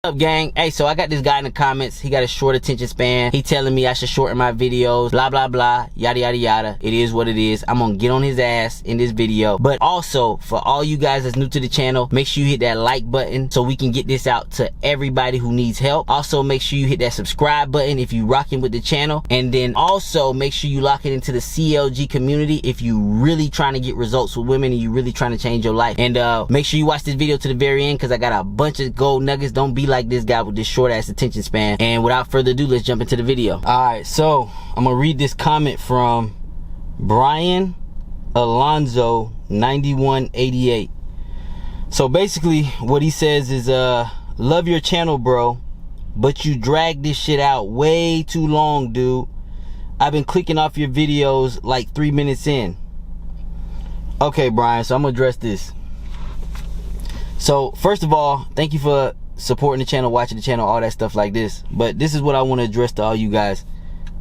Up, gang? Hey, so I got this guy in the comments. He got a short attention span. He telling me I should shorten my videos, blah blah blah, yada yada yada. It is what it is. I'm gonna get on his ass in this video. But also, for all you guys that's new to the channel, make sure you hit that like button so we can get this out to everybody who needs help. Also, make sure you hit that subscribe button if you rocking with the channel. And then also make sure you lock it into the CLG community if you really trying to get results with women and you really trying to change your life. And make sure you watch this video to the very end because I got a bunch of gold nuggets. Don't be like this guy with this short ass attention span. And without further ado, let's jump into the video. Alright, so I'm gonna read this comment from Brian Alonzo 9188. So basically what he says is love your channel, bro, but you drag this shit out way too long, dude. I've been clicking off your videos like 3 minutes in. Okay, Brian, so I'm gonna address this. So first of all, thank you for supporting the channel, watching the channel, all that stuff like this. But this is what I want to address to all you guys.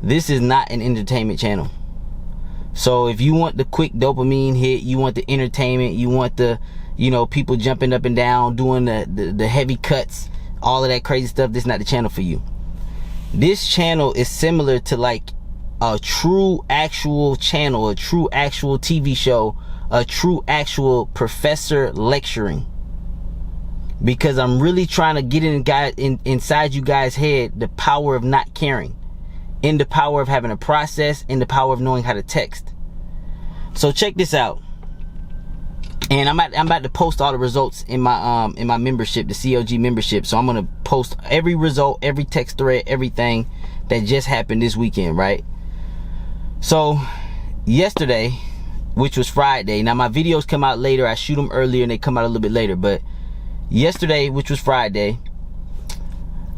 This is not an entertainment channel. So if you want the quick dopamine hit, you want the entertainment, you want the, you know, people jumping up and down, doing the heavy cuts, all of that crazy stuff, this is not the channel for you. This channel is similar to like a true actual channel, a true actual TV show, a true actual professor lecturing. Because I'm really trying to get inside you guys' head the power of not caring, in the power of having a process, in the power of knowing how to text. So check this out. And I'm about to post all the results in my membership, the CLG membership. So I'm gonna post every result, every text thread, everything that just happened this weekend, right? So yesterday, which was Friday. Now my videos come out later. I shoot them earlier and they come out a little bit later, but yesterday, which was Friday,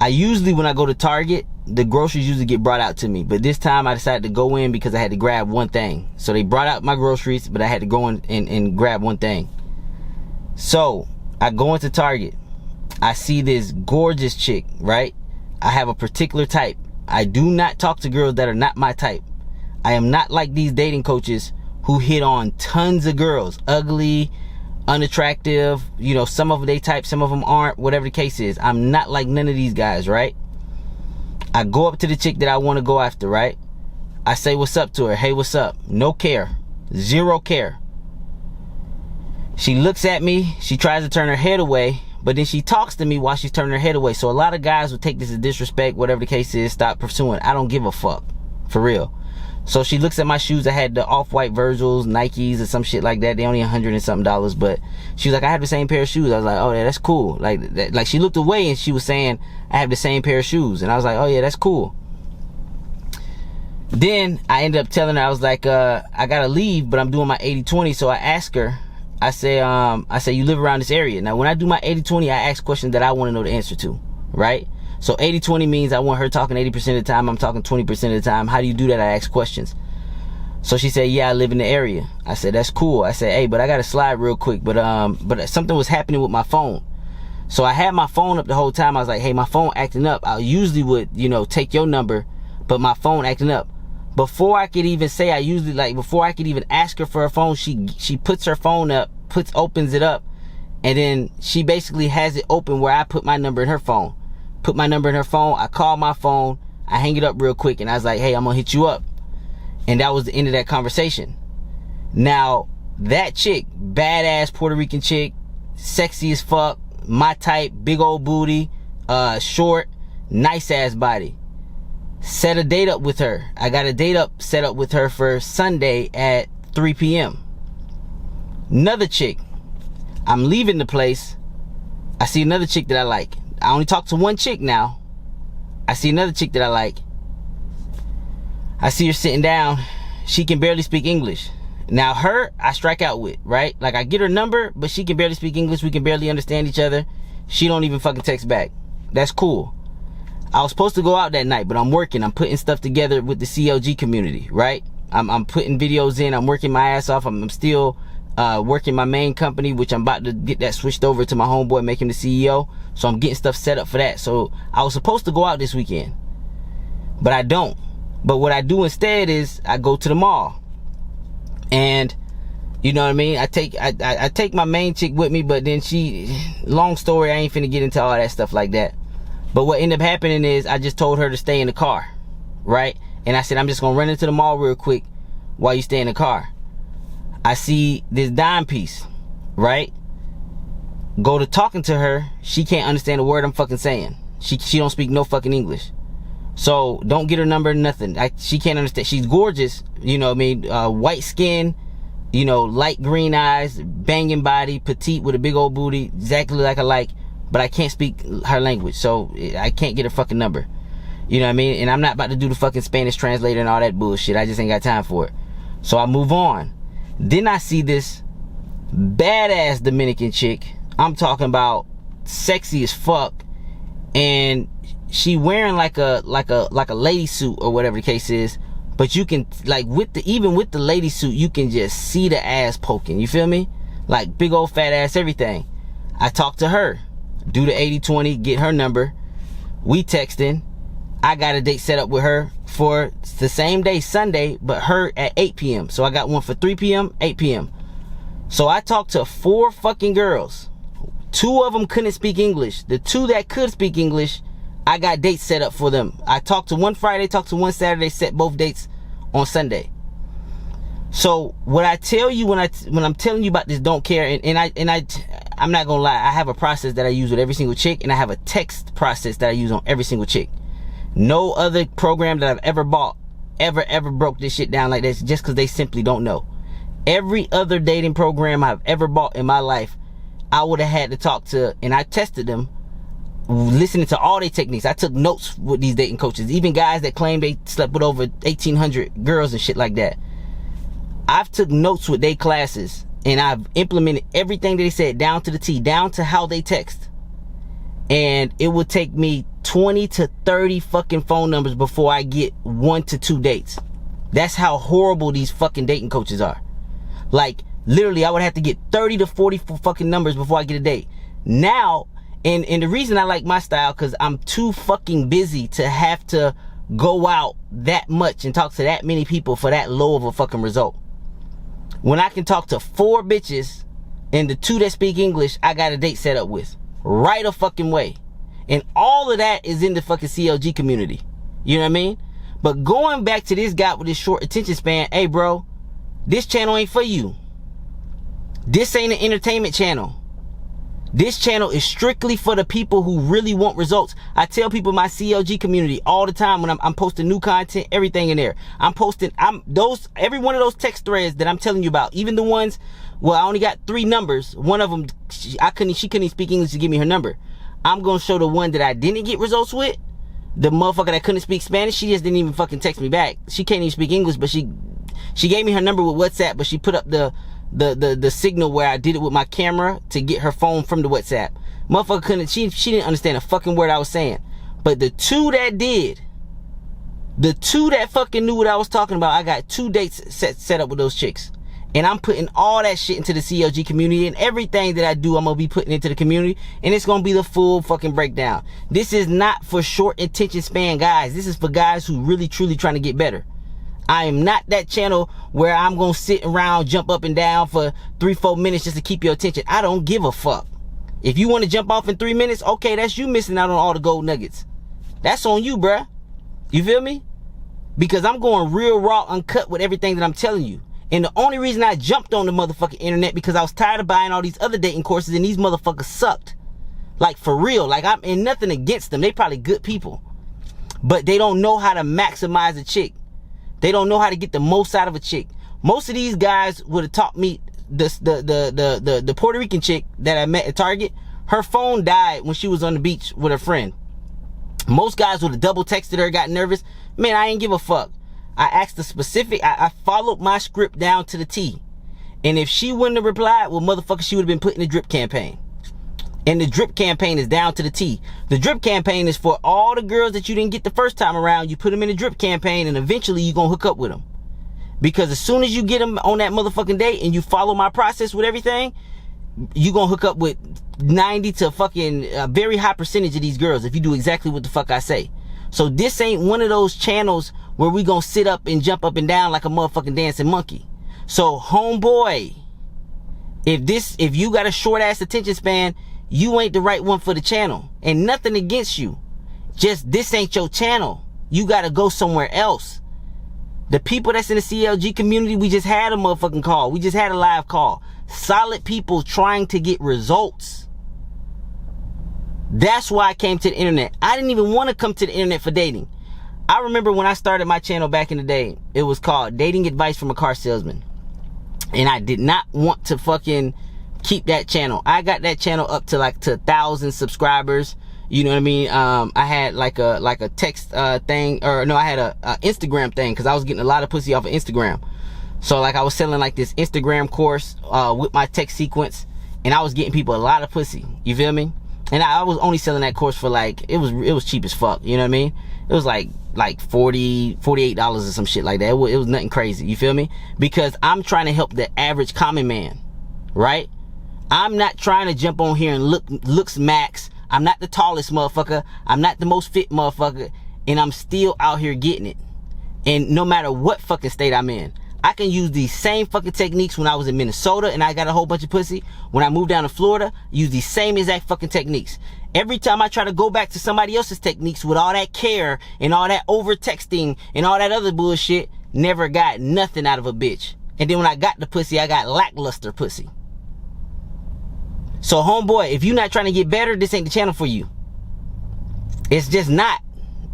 I usually, when I go to Target, the groceries usually get brought out to me. But this time I decided to go in because I had to grab one thing. So they brought out my groceries, but I had to go in and grab one thing. So I go into Target. I see this gorgeous chick, right? I have a particular type. I do not talk to girls that are not my type. I am not like these dating coaches who hit on tons of girls. Ugly, unattractive, you know, some of them they type, some of them aren't, whatever the case is. I'm not like none of these guys, right? I go up to the chick that I want to go after, right? I say what's up to her. Hey, what's up? No care. Zero care. She looks at me. She tries to turn her head away, but then she talks to me while she's turning her head away. So a lot of guys would take this as disrespect, whatever the case is, stop pursuing. I don't give a fuck. For real. So she looks at my shoes. I had the off-white Virgils, Nikes, or some shit like that. They only $100 and something, but she was like, I have the same pair of shoes. I was like, oh yeah, that's cool. Like she looked away and she was saying, I have the same pair of shoes. And I was like, oh yeah, that's cool. Then I ended up telling her, I was like, I gotta leave, but I'm doing my 80-20. So I asked her, I say, you live around this area. Now when I do my 80-20, I ask questions that I want to know the answer to, right? So 80-20 means I want her talking 80% of the time, I'm talking 20% of the time. How do you do that? I ask questions. So she said, yeah, I live in the area. I said, that's cool. I said, hey, but I gotta slide real quick. But something was happening with my phone. So I had my phone up the whole time. I was like, hey, my phone acting up. I usually would, you know, take your number, but my phone acting up. Before I could even say, before I could even ask her for her phone, she puts her phone up, opens it up, and then she basically has it open where I put my number in her phone. Put my number in her phone. I call my phone. I hang it up real quick. And I was like, hey, I'm going to hit you up. And that was the end of that conversation. Now, that chick, badass Puerto Rican chick, sexy as fuck, my type, big old booty, short, nice ass body. Set a date up with her. I got a date set up with her for Sunday at 3 p.m. Another chick. I'm leaving the place. I see another chick that I like. I only talk to one chick now. I see another chick that I like. I see her sitting down. She can barely speak English. Now her, I strike out with, right? Like I get her number, but she can barely speak English. We can barely understand each other. She don't even fucking text back. That's cool. I was supposed to go out that night, but I'm working. I'm putting stuff together with the CLG community, right? I'm putting videos in. I'm working my ass off. I'm still working my main company, which I'm about to get that switched over to my homeboy, make him the CEO. So I'm getting stuff set up for that. So I was supposed to go out this weekend, but I don't. But what I do instead is I go to the mall, and you know what I mean? I take my main chick with me, but then long story, I ain't finna get into all that stuff like that. But what ended up happening is I just told her to stay in the car, right? And I said, I'm just gonna run into the mall real quick while you stay in the car. I see this dime piece, right? Go to talking to her, she can't understand a word I'm fucking saying. She don't speak no fucking English. So don't get her number, nothing. She can't understand. She's gorgeous, you know what I mean? White skin, you know, light green eyes, banging body, petite with a big old booty, exactly like I like, but I can't speak her language, so I can't get her fucking number. You know what I mean? And I'm not about to do the fucking Spanish translator and all that bullshit. I just ain't got time for it. So I move on. Then I see this badass Dominican chick. I'm talking about sexy as fuck, and she wearing like a lady suit or whatever the case is. But you can, like, even with the lady suit, you can just see the ass poking. You feel me? Like big old fat ass, everything. I talk to her, do the 80-20, get her number. We texting. I got a date set up with her for the same day, Sunday, but her at 8 p.m. So I got one for 3 p.m., 8 p.m. So I talked to 4 fucking girls. 2 of them couldn't speak English. The 2 that could speak English, I got dates set up for them. I talked to one Friday, talked to one Saturday, set both dates on Sunday. So what I tell you when I'm telling you about this don't care, I'm not gonna lie, I have a process that I use with every single chick, and I have a text process that I use on every single chick. No other program that I've ever bought ever broke this shit down like this, just because they simply don't know. Every other dating program I've ever bought in my life, I would have had to talk to, and I tested them, listening to all their techniques. I took notes with these dating coaches, even guys that claim they slept with over 1,800 girls and shit like that. I've took notes with their classes, and I've implemented everything that they said down to the T, down to how they text. And it would take me 20 to 30 fucking phone numbers before I get 1 to 2 dates. That's how horrible these fucking dating coaches are. Like, literally, I would have to get 30 to 40 fucking numbers before I get a date. Now, and the reason I like my style, because I'm too fucking busy to have to go out that much and talk to that many people for that low of a fucking result. When I can talk to 4 bitches and the 2 that speak English, I got a date set up with. Right a fucking way. And all of that is in the fucking CLG community. You know what I mean? But going back to this guy with this short attention span, hey bro, this channel ain't for you. This ain't an entertainment channel. This channel is strictly for the people who really want results. I tell people in my CLG community all the time when I'm posting new content, everything in there. Every one of those text threads that I'm telling you about, even the ones, well, I only got 3 numbers. One of them, she couldn't even speak English to give me her number. I'm going to show the one that I didn't get results with. The motherfucker that couldn't speak Spanish, she just didn't even fucking text me back. She can't even speak English, but she gave me her number with WhatsApp, but she put up the signal where I did it with my camera to get her phone from the WhatsApp. Motherfucker couldn't, she didn't understand a fucking word I was saying. But the 2 that did, the 2 that fucking knew what I was talking about, I got 2 dates set up with those chicks. And I'm putting all that shit into the CLG community, and everything that I do, I'm gonna be putting into the community, and it's gonna be the full fucking breakdown. This is not for short attention span guys. This is for guys who really truly trying to get better. I am not that channel where I'm gonna sit around, jump up and down for 3-4 minutes just to keep your attention. I don't give a fuck. If you want to jump off in 3 minutes, okay, that's you missing out on all the gold nuggets. That's on you, bruh. You feel me? Because I'm going real raw, uncut with everything that I'm telling you. And the only reason I jumped on the motherfucking internet because I was tired of buying all these other dating courses, and these motherfuckers sucked. Like, for real. Like, and nothing against them. They probably good people. But they don't know how to maximize a chick. They don't know how to get the most out of a chick. Most of these guys would have taught me the Puerto Rican chick that I met at Target. Her phone died when she was on the beach with her friend. Most guys would have double texted her, got nervous. Man, I ain't give a fuck. I asked the specific, I followed my script down to the T. And if she wouldn't have replied, well, motherfucker, she would have been put in the drip campaign. And the drip campaign is down to the T. The drip campaign is for all the girls that you didn't get the first time around. You put them in the drip campaign, and eventually you're going to hook up with them. Because as soon as you get them on that motherfucking date and you follow my process with everything, you're going to hook up with 90 to fucking a very high percentage of these girls if you do exactly what the fuck I say. So this ain't one of those channels where we gonna sit up and jump up and down like a motherfucking dancing monkey. So homeboy, if you got a short ass attention span, you ain't the right one for the channel. And nothing against you. Just, this ain't your channel. You gotta go somewhere else. The people that's in the CLG community, we just had a motherfucking call. We just had a live call. Solid people trying to get results. That's why I came to the internet. I didn't even want to come to the internet for dating. I remember when I started my channel back in the day, it was called Dating Advice from a Car Salesman. And I did not want to fucking keep that channel. I got that channel up to like to 1,000 subscribers. You know what I mean? I had like a text thing, or no, I had a Instagram thing, because I was getting a lot of pussy off of Instagram. So like I was selling like this Instagram course with my text sequence, and I was getting people a lot of pussy. You feel me? And I was only selling that course for like, it was cheap as fuck. You know what I mean? It was like $48 or some shit like that. It was nothing crazy. You feel me? Because I'm trying to help the average common man, right? I'm not trying to jump on here and looks max. I'm not the tallest motherfucker. I'm not the most fit motherfucker. And I'm still out here getting it. And no matter what fucking state I'm in, I can use these same fucking techniques when I was in Minnesota and I got a whole bunch of pussy. When I moved down to Florida, use these same exact fucking techniques. Every time I try to go back to somebody else's techniques with all that care and all that over texting and all that other bullshit, never got nothing out of a bitch. And then when I got the pussy, I got lackluster pussy. So homeboy, if you're not trying to get better, this ain't the channel for you. It's just not.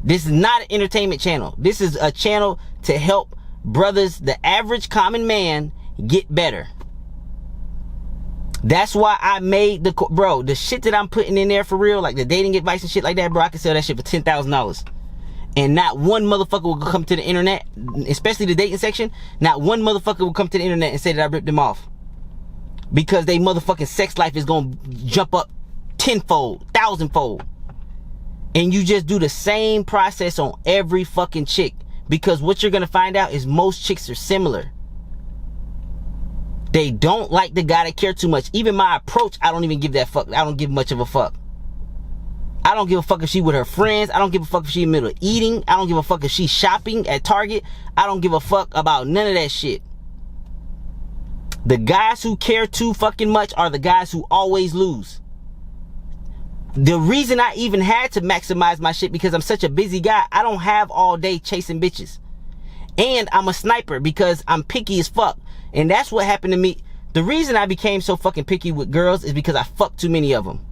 This is not an entertainment channel. This is a channel to help brothers, the average common man, get better. That's why I made the shit that I'm putting in there for real, like the dating advice and shit like that, bro. I can sell that shit for $10,000. And not one motherfucker will come to the internet, especially the dating section. Not one motherfucker will come to the internet and say that I ripped them off. Because they motherfucking sex life is gonna jump up 10-fold, 1,000-fold. And you just do the same process on every fucking chick. Because what you're gonna find out is most chicks are similar. They don't like the guy that care too much. Even my approach, I don't even give that fuck. I don't give much of a fuck. I don't give a fuck if she with her friends. I don't give a fuck if she in the middle of eating. I don't give a fuck if she's shopping at Target. I don't give a fuck about none of that shit. The guys who care too fucking much are the guys who always lose. The reason I even had to maximize my shit, because I'm such a busy guy. I don't have all day chasing bitches. And I'm a sniper because I'm picky as fuck. And that's what happened to me. The reason I became so fucking picky with girls is because I fucked too many of them.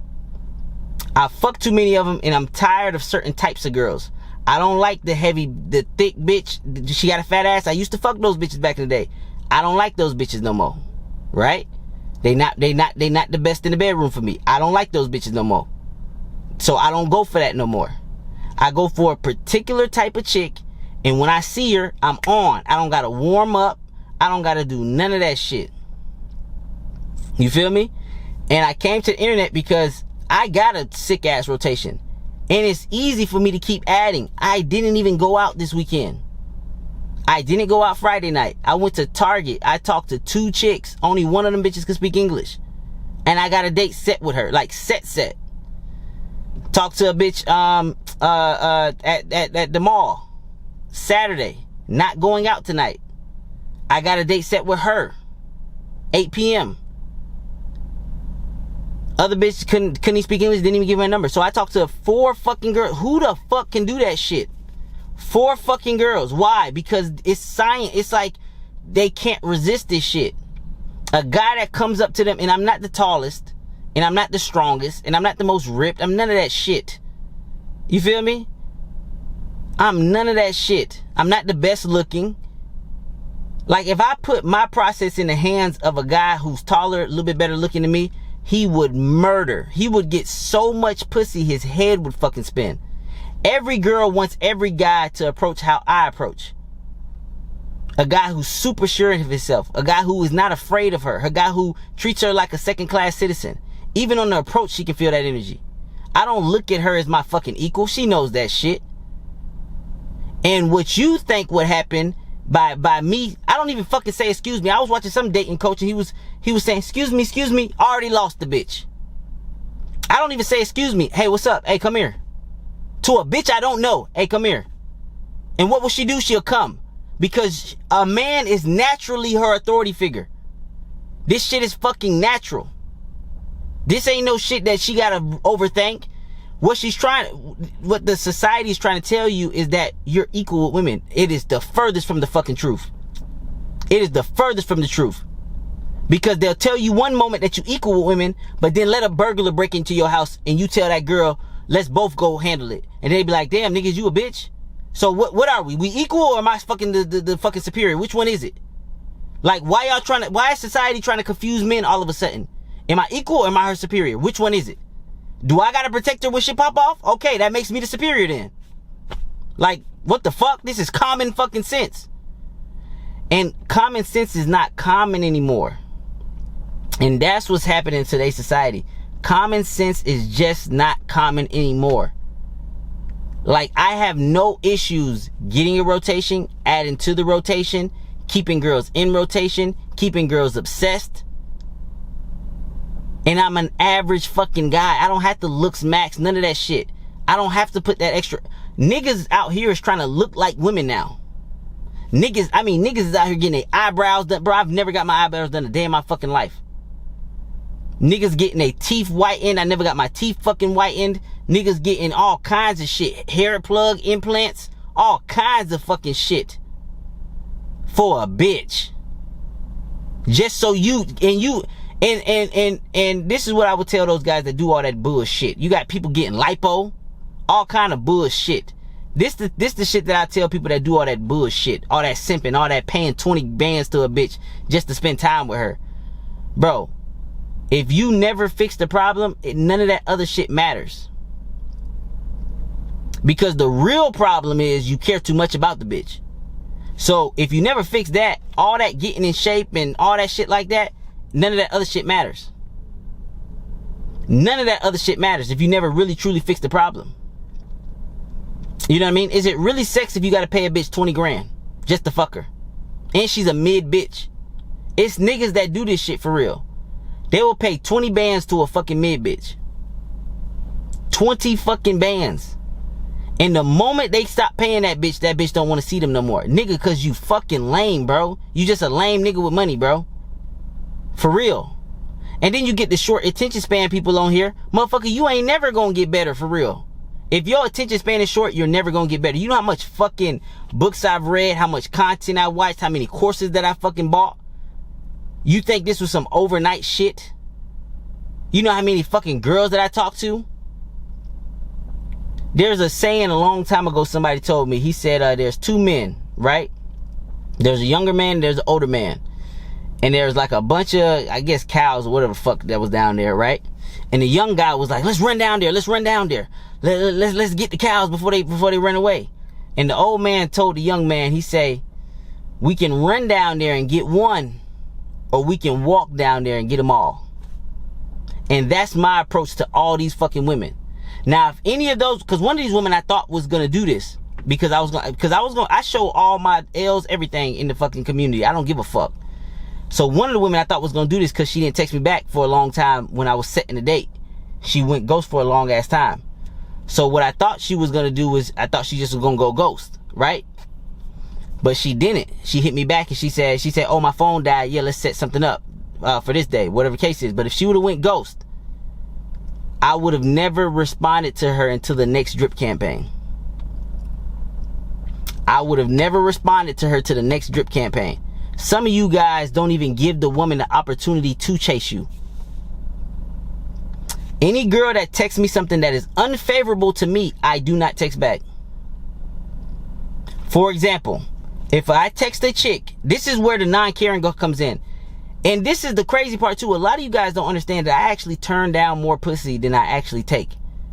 I fucked too many of them, and I'm tired of certain types of girls. I don't like the thick bitch. She got a fat ass. I used to fuck those bitches back in the day. I don't like those bitches no more. Right? They not the best in the bedroom for me. I don't like those bitches no more. So I don't go for that no more. I go for a particular type of chick, and when I see her, I'm on. I don't gotta warm up. I don't gotta do none of that shit. You feel me? And I came to the internet because I got a sick ass rotation. And it's easy for me to keep adding. I didn't even go out this weekend. I didn't go out Friday night. I went to Target. I talked to 2 chicks. Only one of them bitches could speak English. And I got a date set with her. Like set. Talked to a bitch at the mall. Saturday. Not going out tonight. I got a date set with her. 8 p.m. Other bitch couldn't even speak English, didn't even give me a number. So I talked to 4 fucking girls. Who the fuck can do that shit? 4 fucking girls. Why? Because it's science. It's like they can't resist this shit. A guy that comes up to them, and I'm not the tallest, and I'm not the strongest, and I'm not the most ripped. I'm none of that shit. You feel me? I'm none of that shit. I'm not the best looking. Like, if I put my process in the hands of a guy who's taller, a little bit better looking than me, he would murder. He would get so much pussy, his head would fucking spin. Every girl wants every guy to approach how I approach. A guy who's super sure of himself. A guy who is not afraid of her. A guy who treats her like a second-class citizen. Even on the approach, she can feel that energy. I don't look at her as my fucking equal. She knows that shit. And what you think would happen by me, I don't even fucking say excuse me. I was watching some dating coach, and he was saying, excuse me, already lost the bitch. I don't even say excuse me. Hey, what's up? Hey, come here. To a bitch I don't know. Hey, come here. And what will she do? She'll come. Because a man is naturally her authority figure. This shit is fucking natural. This ain't no shit that she gotta overthink. What the society is trying to tell you is that you're equal with women. It is the furthest from the fucking truth. It is the furthest from the truth. Because they'll tell you one moment that you equal with women, but then let a burglar break into your house and you tell that girl, let's both go handle it. And they be like, damn, niggas, you a bitch? So what are we? We equal, or am I fucking the fucking superior? Which one is it? Like, why is society trying to confuse men all of a sudden? Am I equal or am I her superior? Which one is it? Do I gotta protect her when shit pop off? Okay, that makes me the superior then. Like, what the fuck? This is common fucking sense. And common sense is not common anymore. And that's what's happening in today's society. Common sense is just not common anymore. Like, I have no issues getting a rotation, adding to the rotation, keeping girls in rotation, keeping girls obsessed. And I'm an average fucking guy. I don't have to looks max, none of that shit. I don't have to put that extra. Niggas out here is trying to look like women now. Niggas is out here getting their eyebrows done. Bro, I've never got my eyebrows done a day in my fucking life. Niggas getting their teeth whitened. I never got my teeth fucking whitened. Niggas getting all kinds of shit. Hair plug, implants, all kinds of fucking shit. For a bitch. Just so and this is what I would tell those guys that do all that bullshit. You got people getting lipo, all kind of bullshit. This the shit that I tell people that do all that bullshit, all that simping, all that paying 20 bands to a bitch just to spend time with her. Bro, if you never fix the problem, none of that other shit matters. Because the real problem is you care too much about the bitch. So if you never fix that, all that getting in shape and all that shit like that, none of that other shit matters. None of that other shit matters if you never really truly fix the problem. You know what I mean? Is it really sex if you gotta pay a bitch 20 grand just to fuck her? And she's a mid bitch. It's niggas that do this shit for real. They will pay 20 bands to a fucking mid bitch. 20 fucking bands. And the moment they stop paying that bitch don't want to see them no more. Nigga, cause you fucking lame, bro. You just a lame nigga with money, bro. For real. And then you get the short attention span people on here. Motherfucker, you ain't never gonna get better, for real. If your attention span is short, you're never gonna get better. You know how much fucking books I've read, how much content I watched, how many courses that I fucking bought? You think this was some overnight shit? You know how many fucking girls that I talked to? There's a saying a long time ago somebody told me. He said there's two men, right? There's a younger man and there's an older man. And there's like a bunch of, I guess, cows or whatever the fuck that was down there, right? And the young guy was like, let's run down there. Let's run down there. Let's get the cows before they run away. And the old man told the young man, he say, we can run down there and get one, or we can walk down there and get them all. And that's my approach to all these fucking women. Now, if any of those, because one of these women I thought was gonna do this, because I show all my L's, everything in the fucking community. I don't give a fuck. So one of the women I thought was gonna do this because she didn't text me back for a long time when I was setting the date. She went ghost for a long ass time. So what I thought she was gonna do was, I thought she just was gonna go ghost, right? But she didn't. She hit me back and she said, oh, my phone died. Yeah, let's set something up for this day, whatever the case is. But if she would have went ghost, I would have never responded to her until the next drip campaign. I would have never responded to her to the next drip campaign. Some of you guys don't even give the woman the opportunity to chase you. Any girl that texts me something that is unfavorable to me, I do not text back. For example, if I text a chick, this is where the non-caring girl comes in. And this is the crazy part too. A lot of you guys don't understand that I actually turn down more pussy than I actually take.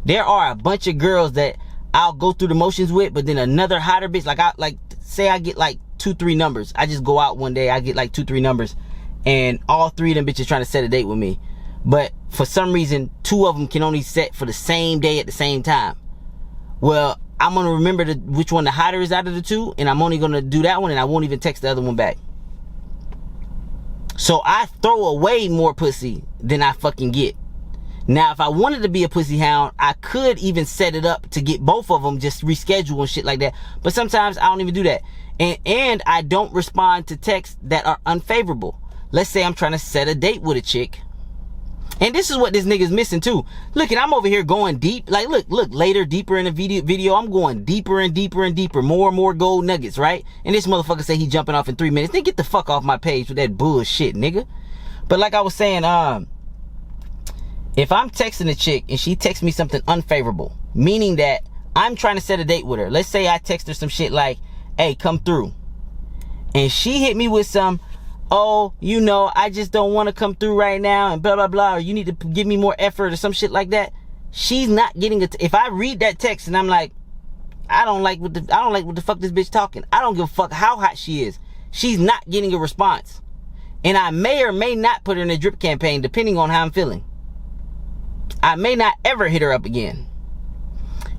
There are a bunch of girls that I'll go through the motions with, but then another hotter bitch, say I get like 2-3 numbers. I just go out one day, I get like 2-3 numbers, and all 3 of them bitches trying to set a date with me. But for some reason, 2 of them can only set for the same day at the same time. Well, I'm gonna remember which one the hotter is out of the 2, and I'm only gonna do that one, and I won't even text the other one back. So I throw away more pussy than I fucking get. Now, if I wanted to be a pussy hound, I could even set it up to get both of them, just reschedule and shit like that. But sometimes I don't even do that. And I don't respond to texts that are unfavorable. Let's say I'm trying to set a date with a chick, And this is what this nigga's missing too. Look, and I'm over here going deep. Like, look, later, deeper in the video, I'm going deeper and deeper and deeper. More and more gold nuggets, right? And this motherfucker say he jumping off in 3 minutes. Then get the fuck off my page with that bullshit, nigga. But like I was saying, if I'm texting a chick and she texts me something unfavorable, meaning that I'm trying to set a date with her. Let's say I text her some shit like, hey, come through. And she hit me with some, oh, you know, I just don't want to come through right now and blah, blah, blah, or you need to give me more effort or some shit like that. She's not getting it. If I read that text and I'm like, I don't like what the fuck this bitch talking. I don't give a fuck how hot she is. She's not getting a response. And I may or may not put her in a drip campaign depending on how I'm feeling. I may not ever hit her up again.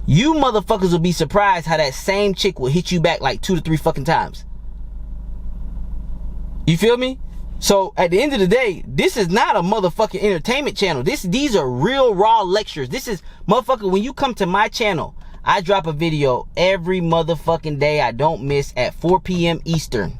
You motherfuckers will be surprised how that same chick will hit you back like 2 to 3 fucking times. You feel me? So at the end of the day, this is not a motherfucking entertainment channel. These are real raw lectures. This is, motherfucker, when you come to my channel, I drop a video every motherfucking day. I don't miss at 4 p.m. Eastern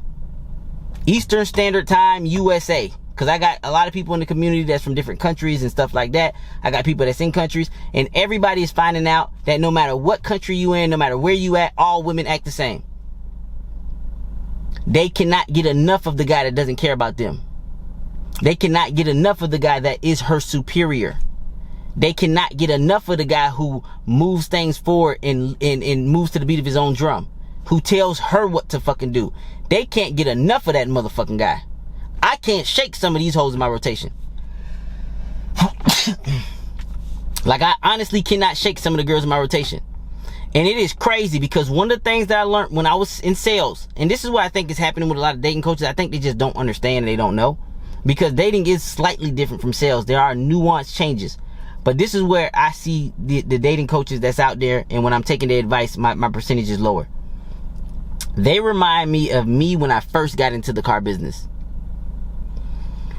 Standard Time, USA. Because I got a lot of people in the community that's from different countries and stuff like that. I got people that's in countries. And everybody is finding out that no matter what country you in, no matter where you at, all women act the same. They cannot get enough of the guy that doesn't care about them. They cannot get enough of the guy that is her superior. They cannot get enough of the guy who moves things forward and moves to the beat of his own drum. Who tells her what to fucking do. They can't get enough of that motherfucking guy. I can't shake some of these hoes in my rotation. Like, I honestly cannot shake some of the girls in my rotation. And it is crazy because one of the things that I learned when I was in sales, and this is what I think is happening with a lot of dating coaches, I think they just don't understand and they don't know. Because dating is slightly different from sales. There are nuanced changes. But this is where I see the dating coaches that's out there, and when I'm taking their advice, my percentage is lower. They remind me of me when I first got into the car business.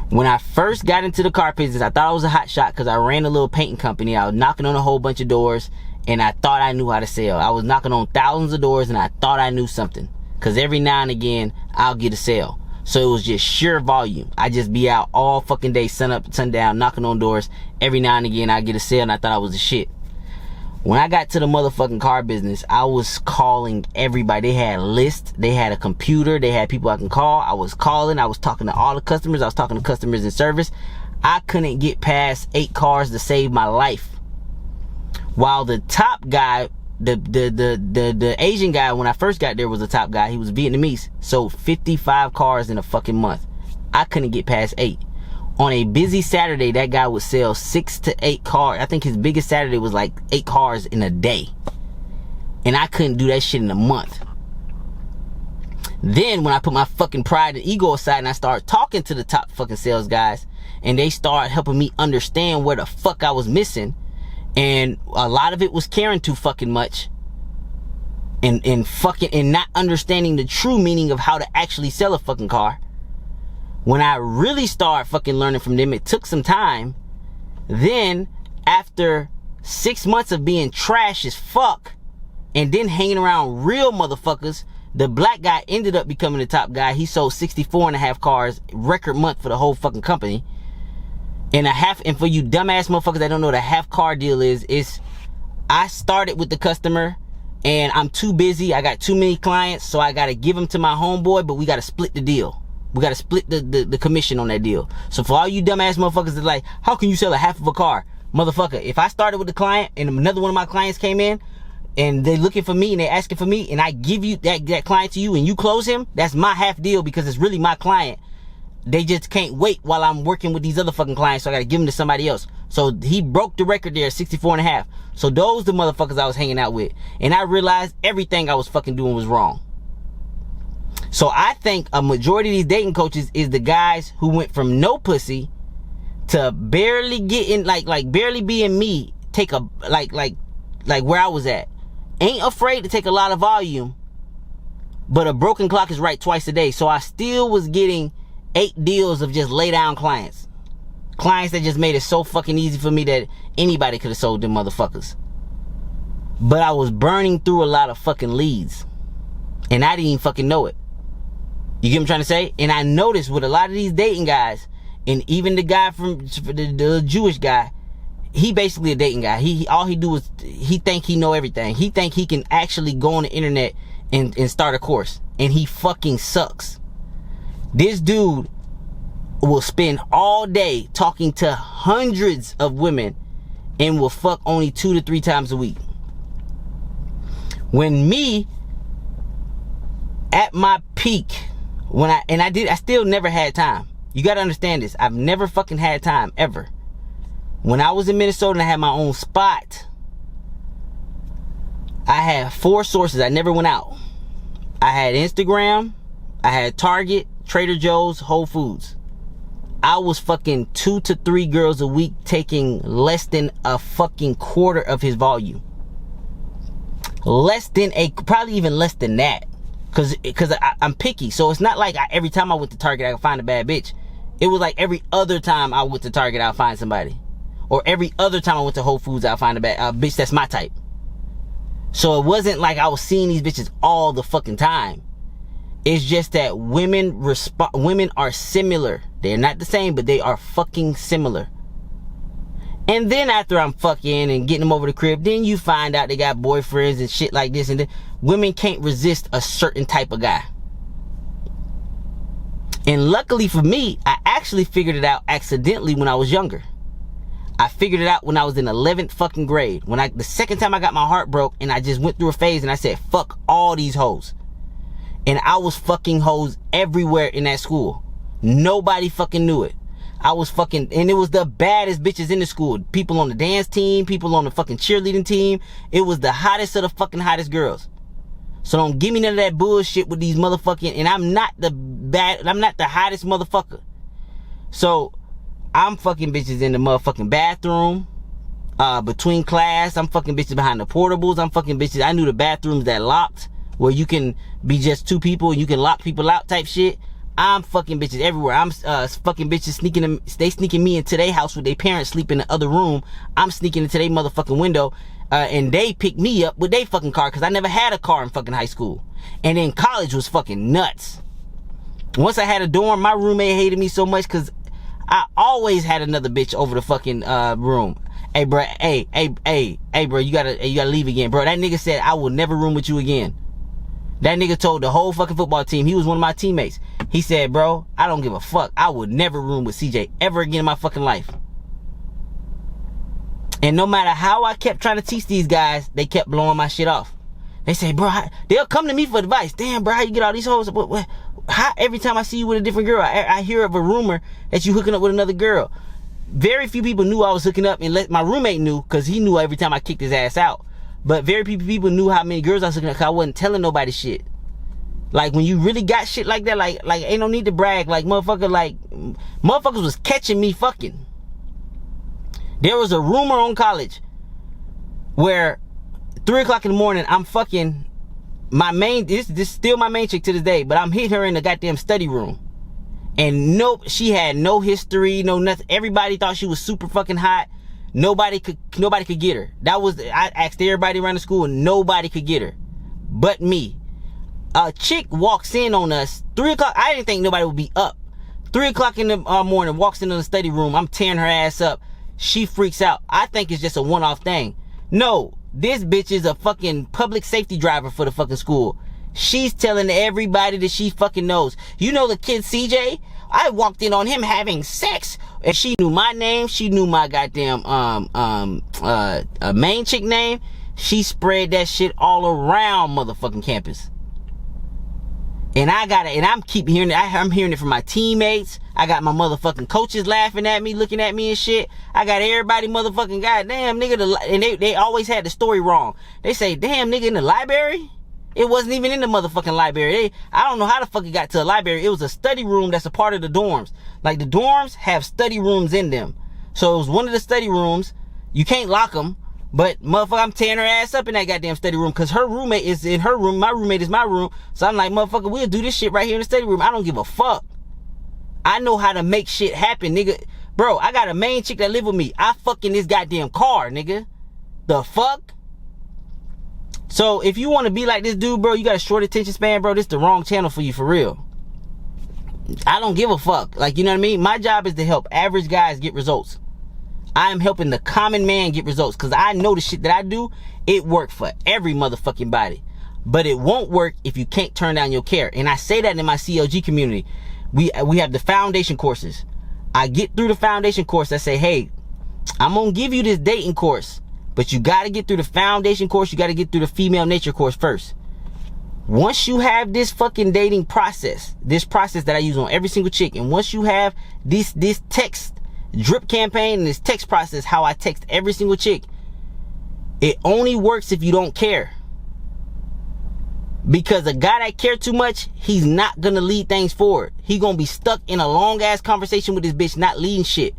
When I first got into the car business, I thought I was a hot shot because I ran a little painting company. I was knocking on a whole bunch of doors. And I thought I knew how to sell. I was knocking on thousands of doors and I thought I knew something. Because every now and again, I'll get a sale. So it was just sheer volume. I just be out all fucking day, sun up, sun down, knocking on doors. Every now and again, I get a sale and I thought I was the shit. When I got to the motherfucking car business, I was calling everybody. They had lists. They had a computer. They had people I can call. I was calling. I was talking to all the customers. I was talking to customers in service. I couldn't get past 8 cars to save my life. While the top guy, the Asian guy, when I first got there was the top guy. He was Vietnamese. Sold 55 cars in a fucking month. I couldn't get past 8. On a busy Saturday, that guy would sell 6 to 8 cars. I think his biggest Saturday was like 8 cars in a day. And I couldn't do that shit in a month. Then when I put my fucking pride and ego aside and I started talking to the top fucking sales guys, and they started helping me understand where the fuck I was missing. And a lot of it was caring too fucking much. And not understanding the true meaning of how to actually sell a fucking car. When I really started fucking learning from them, it took some time. Then, after 6 months of being trash as fuck, and then hanging around real motherfuckers, the black guy ended up becoming the top guy. He sold 64.5 cars, record month for the whole fucking company. And for you dumbass motherfuckers that don't know what a half car deal is I started with the customer and I'm too busy. I got too many clients, so I got to give them to my homeboy, but we got to split the deal. We got to split the commission on that deal. So for all you dumbass motherfuckers that like, how can you sell a half of a car? Motherfucker, if I started with the client and another one of my clients came in and they're looking for me and they're asking for me and I give you that client to you and you close him, that's my half deal because it's really my client. They just can't wait while I'm working with these other fucking clients, so I gotta give them to somebody else. So he broke the record there at 64.5. So those the motherfuckers I was hanging out with. And I realized everything I was fucking doing was wrong. So I think a majority of these dating coaches is the guys who went from no pussy to barely getting, like barely being me, take a, like where I was at. Ain't afraid to take a lot of volume, but a broken clock is right twice a day. So I still was getting 8 deals of just lay down clients. Clients that just made it so fucking easy for me that anybody could have sold them motherfuckers. But I was burning through a lot of fucking leads. And I didn't even fucking know it. You get what I'm trying to say? And I noticed with a lot of these dating guys, And even the guy from the Jewish guy, he basically a dating guy. All he do is he think he know everything. He think he can actually go on the internet and start a course, and he fucking sucks. This dude will spend all day talking to hundreds of women and will fuck only 2 to 3 times a week. When me, at my peak, I still never had time. You gotta understand this. I've never fucking had time, ever. When I was in Minnesota and I had my own spot, I had 4 sources. I never went out. I had Instagram, I had Target, Trader Joe's, Whole Foods. I was fucking 2 to 3 girls a week, taking less than a fucking quarter of his volume. Probably even less than that. Cause I'm picky. So it's not like every time I went to Target I could find a bad bitch. It was like every other time I went to Target I'll find somebody. Or every other time I went to Whole Foods I'll find a bitch that's my type. So it wasn't like I was seeing these bitches all the fucking time. It's just that women are similar. They're not the same, but they are fucking similar. And then after I'm fucking and getting them over the crib, then you find out they got boyfriends and shit like this. And then women can't resist a certain type of guy. And luckily for me, I actually figured it out accidentally when I was younger. I figured it out when I was in 11th fucking grade. The second time I got my heart broke, and I just went through a phase and I said, fuck all these hoes. And I was fucking hoes everywhere in that school. Nobody fucking knew it. I was fucking, and it was the baddest bitches in the school. People on the dance team, people on the fucking cheerleading team. It was the hottest of the fucking hottest girls. So don't give me none of that bullshit with these motherfucking, and I'm not the hottest motherfucker. So I'm fucking bitches in the motherfucking bathroom, between class. I'm fucking bitches behind the portables. I'm fucking bitches. I knew the bathrooms that locked, where you can be just 2 people and you can lock people out type shit. I'm fucking bitches everywhere. I'm fucking bitches they sneaking me into their house with their parents sleep in the other room. I'm sneaking into their motherfucking window, and they pick me up with their fucking car, because I never had a car in fucking high school. And then college was fucking nuts. Once I had a dorm, my roommate hated me so much because I always had another bitch over the fucking room. Hey bro, bro, you gotta leave again, bro. That nigga said I will never room with you again. That nigga told the whole fucking football team. He was one of my teammates. He said, bro, I don't give a fuck. I would never room with CJ ever again in my fucking life. And no matter how I kept trying to teach these guys, they kept blowing my shit off. They say, bro, they'll come to me for advice. Damn, bro, how you get all these hoes? How, every time I see you with a different girl, I hear of a rumor that you hooking up with another girl. Very few people knew I was hooking up, and my roommate knew, because he knew every time I kicked his ass out. But very few people knew how many girls I was hooking up, because I wasn't telling nobody shit. Like, when you really got shit like that, like ain't no need to brag. Like, motherfuckers was catching me fucking. There was a rumor on college where 3 o'clock in the morning, I'm fucking my main, this is still my main chick to this day, but I'm hitting her in the goddamn study room. And she had no history, no nothing. Everybody thought she was super fucking hot. Nobody could get her. I asked everybody around the school and nobody could get her. But me. A chick walks in on us, 3 o'clock. I didn't think nobody would be up. 3 o'clock in the morning, walks into the study room. I'm tearing her ass up. She freaks out. I think it's just a one-off thing. No, this bitch is a fucking public safety driver for the fucking school. She's telling everybody that she fucking knows. You know the kid CJ? I walked in on him having sex, and she knew my name. She knew my goddamn main chick name. She spread that shit all around motherfucking campus. And I'm keep hearing it. I'm hearing it from my teammates. I got my motherfucking coaches laughing at me, looking at me and shit. I got everybody motherfucking goddamn nigga. And they always had the story wrong. They say, damn nigga, in the library? It wasn't even in the motherfucking library. I don't know how the fuck it got to a library. It was a study room that's a part of the dorms. Like, the dorms have study rooms in them. So it was one of the study rooms. You can't lock them. But motherfucker, I'm tearing her ass up in that goddamn study room, because her roommate is in her room. My roommate is my room. So I'm like, motherfucker, we'll do this shit right here in the study room. I don't give a fuck. I know how to make shit happen, nigga. Bro, I got a main chick that live with me. I fucking this goddamn car, nigga. The fuck? So if you want to be like this dude, bro, you got a short attention span, bro, this the wrong channel for you, for real. I don't give a fuck. Like, you know what I mean? My job is to help average guys get results. I am helping the common man get results, because I know the shit that I do, it works for every motherfucking body. But it won't work if you can't turn down your care. And I say that in my CLG community. We have the foundation courses. I get through the foundation course. I say, hey, I'm going to give you this dating course, but you got to get through the foundation course. You got to get through the female nature course first. Once you have this fucking dating process, this process that I use on every single chick, and once you have this text drip campaign and this text process, how I text every single chick, it only works if you don't care. Because a guy that care too much, he's not gonna lead things forward. He gonna be stuck in a long ass conversation with this bitch, not leading shit.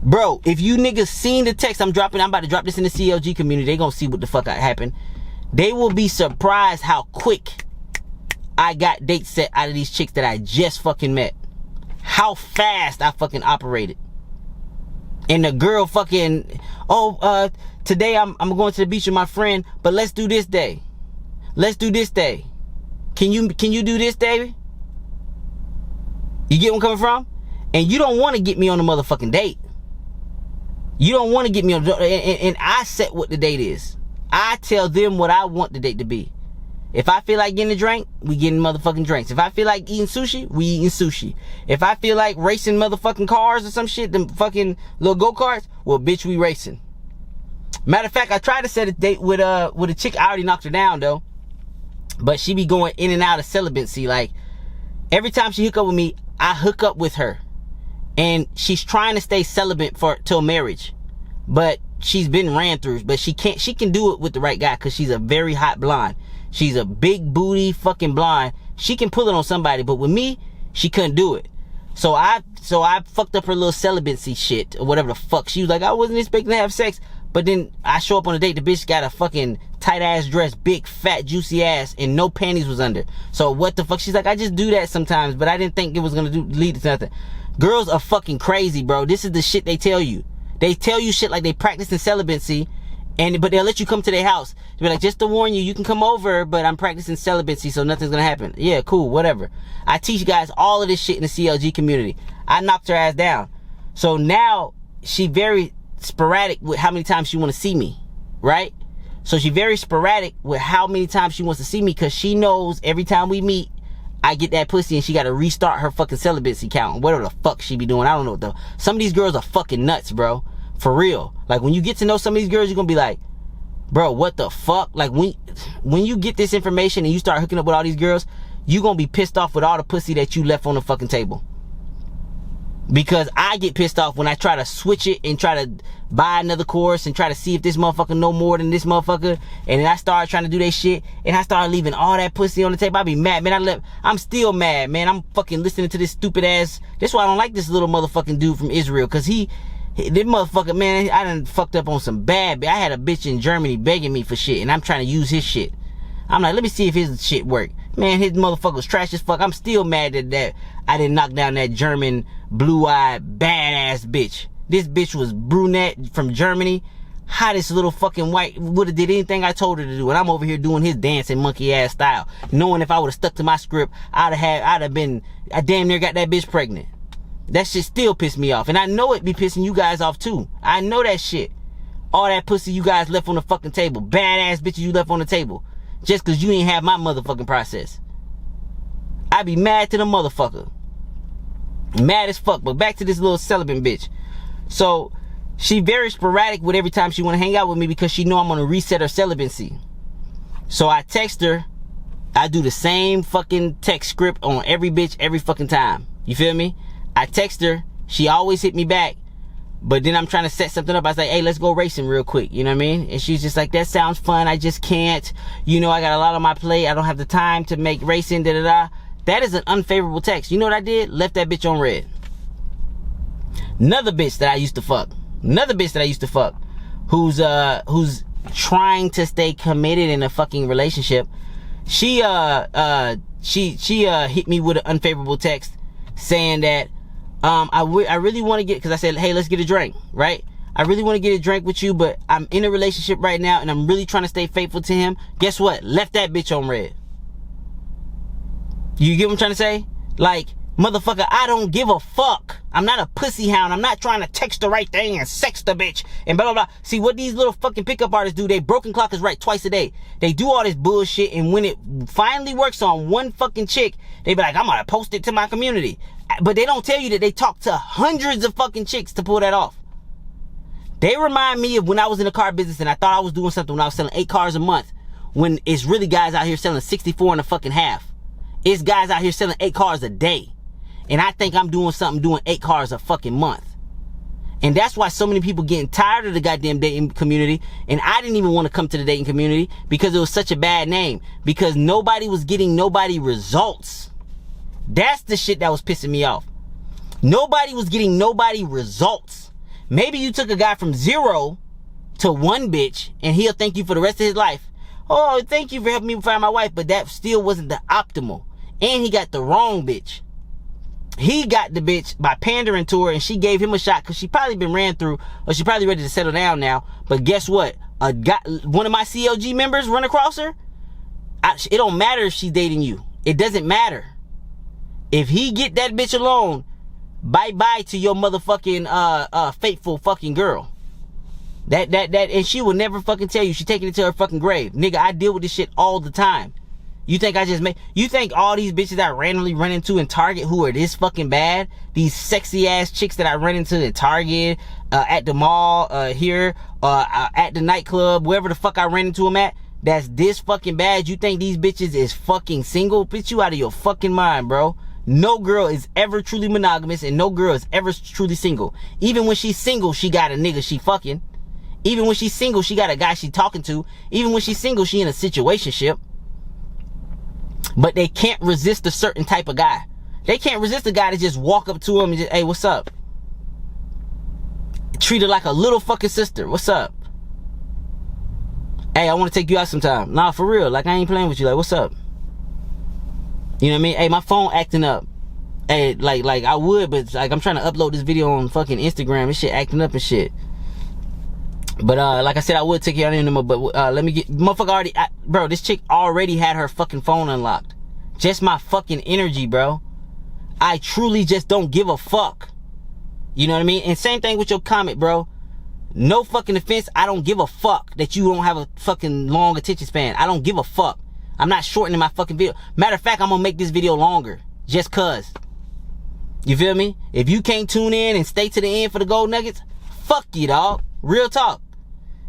Bro, if you niggas seen the text I'm about to drop this in the CLG community, they gonna see what the fuck happened. They will be surprised how quick I got dates set out of these chicks that I just fucking met. How fast I fucking operated. And the girl fucking, today I'm going to the beach with my friend, but let's do this day. Let's do this day. Can you do this day? You get where I'm coming from? And you don't want to get me on a motherfucking date. You don't want to get me on, and I set what the date is. I tell them what I want the date to be. If I feel like getting a drink, we getting motherfucking drinks. If I feel like eating sushi, we eating sushi. If I feel like racing motherfucking cars or some shit, them fucking little go-karts, well, bitch, we racing. Matter of fact, I tried to set a date with a chick. I already knocked her down, though. But she be going in and out of celibacy. Like, every time she hook up with me, I hook up with her. And she's trying to stay celibate till marriage. But she's been ran through. But she can do it with the right guy, because she's a very hot blonde. She's a big booty fucking blonde. She can pull it on somebody. But with me, she couldn't do it. So I fucked up her little celibacy shit, or whatever the fuck. She was like, I wasn't expecting to have sex. But then I show up on a date, the bitch got a fucking tight ass dress, big fat juicy ass, and no panties was under. So what the fuck? She's like, I just do that sometimes, but I didn't think it was gonna lead to nothing. Girls are fucking crazy, bro. This is the shit they tell you. They tell you shit like they practicing celibacy, but they'll let you come to their house. They'll be like, just to warn you, you can come over, but I'm practicing celibacy, so nothing's gonna happen. Yeah, cool, whatever. I teach guys all of this shit in the CLG community. I knocked her ass down. So now she very sporadic with how many times she want to see me, right? So she very sporadic with how many times she wants to see me, because she knows every time we meet, I get that pussy, and she got to restart her fucking celibacy count, whatever the fuck she be doing. I don't know though. Some of these girls are fucking nuts, bro. For real. Like, when you get to know some of these girls, you're gonna be like, bro, what the fuck? Like, when you get this information and you start hooking up with all these girls, you gonna be pissed off with all the pussy that you left on the fucking table. Because I get pissed off when I try to switch it and try to buy another course and try to see if this motherfucker know more than this motherfucker. And then I start trying to do that shit, and I start leaving all that pussy on the table. I be mad, man. I'm still mad, man. I'm fucking listening to this stupid ass. That's why I don't like this little motherfucking dude from Israel. Because this motherfucker, man, I done fucked up on some bad. I had a bitch in Germany begging me for shit, and I'm trying to use his shit. I'm like, let me see if his shit work. Man, his motherfucker was trash as fuck. I'm still mad that I didn't knock down that German, blue-eyed, badass bitch. This bitch was brunette from Germany. Hottest little fucking white. Would've did anything I told her to do. And I'm over here doing his dancing monkey-ass style. Knowing if I would've stuck to my script, I damn near got that bitch pregnant. That shit still pissed me off. And I know it be pissing you guys off too. I know that shit. All that pussy you guys left on the fucking table. Badass bitches you left on the table. Just cause you ain't have my motherfucking process. I be mad to the motherfucker. Mad as fuck. But back to this little celibate bitch. So she very sporadic with every time she want to hang out with me, because she know I'm gonna reset her celibacy. So I text her. I do the same fucking text script on every bitch every fucking time. You feel me? I text her. She always hit me back. But then I'm trying to set something up. I was like, hey, let's go racing real quick. You know what I mean? And she's just like, that sounds fun. I just can't. You know, I got a lot on my plate. I don't have the time to make racing, da-da-da. That is an unfavorable text. You know what I did? Left that bitch on red. Another bitch that I used to fuck. Who's trying to stay committed in a fucking relationship. She hit me with an unfavorable text saying that I really want to get, because I said, hey, let's get a drink, right? I really want to get a drink with you, but I'm in a relationship right now, and I'm really trying to stay faithful to him. Guess what? Left that bitch on red. You get what I'm trying to say? Like, motherfucker, I don't give a fuck. I'm not a pussy hound. I'm not trying to text the right thing and sex the bitch and blah, blah, blah. See, what these little fucking pickup artists do, they broken clock is right twice a day. They do all this bullshit, and when it finally works on one fucking chick, they be like, I'm gonna post it to my community. But they don't tell you that they talk to hundreds of fucking chicks to pull that off. They remind me of when I was in the car business and I thought I was doing something when I was selling 8 cars a month, when it's really guys out here selling 64 and a fucking half. It's guys out here selling 8 cars a day. And I think I'm doing something doing 8 cars a fucking month. And that's why so many people getting tired of the goddamn dating community. And I didn't even want to come to the dating community because it was such a bad name. Because nobody was getting nobody results. That's the shit that was pissing me off. Nobody was getting nobody results. Maybe you took a guy from 0 to 1 bitch and he'll thank you for the rest of his life. Oh, thank you for helping me find my wife. But that still wasn't the optimal. And he got the wrong bitch. He got the bitch by pandering to her, and she gave him a shot because she probably been ran through, or she probably ready to settle down now. But guess what? One of my CLG members run across her. It don't matter if she's dating you. It doesn't matter. If he get that bitch alone, bye-bye to your motherfucking faithful fucking girl. And she will never fucking tell you. She taking it to her fucking grave. Nigga, I deal with this shit all the time. You think you think all these bitches I randomly run into in Target who are this fucking bad, these sexy ass chicks that I run into at Target, at the mall, here, at the nightclub, wherever the fuck I ran into them at, that's this fucking bad? You think these bitches is fucking single? Bitch, you out of your fucking mind, bro. No girl is ever truly monogamous, and no girl is ever truly single. Even when she's single, she got a nigga she fucking. Even when she's single, she got a guy she talking to. Even when she's single, she in a situationship. But they can't resist a certain type of guy. They can't resist a guy to just walk up to him and just, hey, what's up? Treat her like a little fucking sister. What's up? Hey, I want to take you out sometime. Nah, for real. Like, I ain't playing with you. Like, what's up? You know what I mean? Hey, my phone acting up. Hey, like I would, but like I'm trying to upload this video on fucking Instagram. This shit acting up and shit. But like I said, I would take you out in them, but let me get, motherfucker already, bro, this chick already had her fucking phone unlocked. Just my fucking energy, bro. I truly just don't give a fuck. You know what I mean? And same thing with your comment, bro. No fucking offense, I don't give a fuck that you don't have a fucking long attention span. I don't give a fuck. I'm not shortening my fucking video. Matter of fact, I'm gonna make this video longer. Just cause. You feel me? If you can't tune in and stay to the end for the gold nuggets, fuck you, dog. Real talk.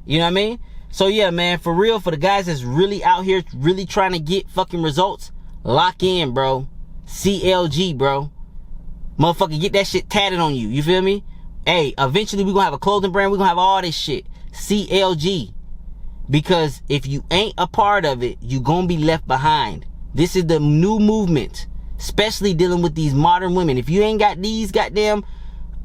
You know what I mean? So yeah, man, for real, for the guys that's really out here really trying to get fucking results, lock in, bro. CLG, bro. Motherfucker, get that shit tatted on you. You feel me? Hey, eventually we gonna have a clothing brand. We gonna have all this shit. CLG. Because if you ain't a part of it, you gonna be left behind. This is the new movement. Especially dealing with these modern women. If you ain't got these goddamn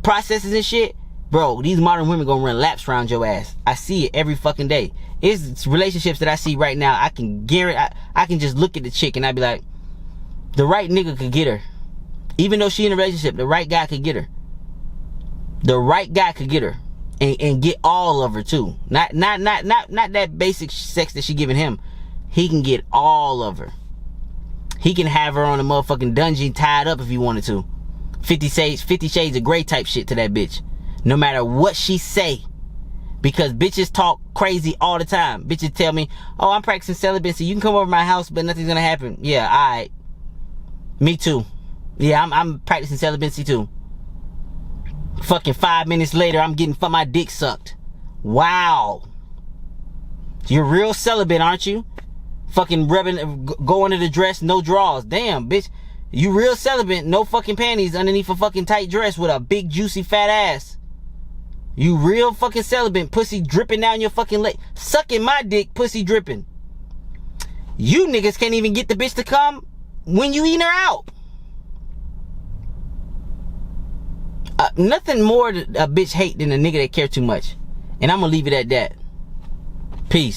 processes and shit, bro, these modern women gonna run laps around your ass. I see it every fucking day. It's relationships that I see right now. I can guarantee, I can just look at the chick and I be like, the right nigga could get her. Even though she in a relationship, the right guy could get her. The right guy could get her. And get all of her too. Not that basic sex that she giving him. He can get all of her. He can have her on a motherfucking dungeon tied up if he wanted to. 50 Shades of Grey type shit to that bitch. No matter what she say. Because bitches talk crazy all the time. Bitches tell me, oh, I'm practicing celibacy. You can come over my house, but nothing's gonna happen. Yeah, alright. Me too. Yeah, I'm practicing celibacy too. Fucking 5 minutes later, I'm getting my dick sucked. Wow. You're real celibate, aren't you? Fucking rubbing, go under the dress, no drawers. Damn, bitch. You real celibate, no fucking panties underneath a fucking tight dress with a big, juicy, fat ass. You real fucking celibate, pussy dripping down your fucking leg. Sucking my dick, pussy dripping. You niggas can't even get the bitch to come when you eating her out. Nothing more a bitch hate than a nigga that care too much. And I'm gonna leave it at that.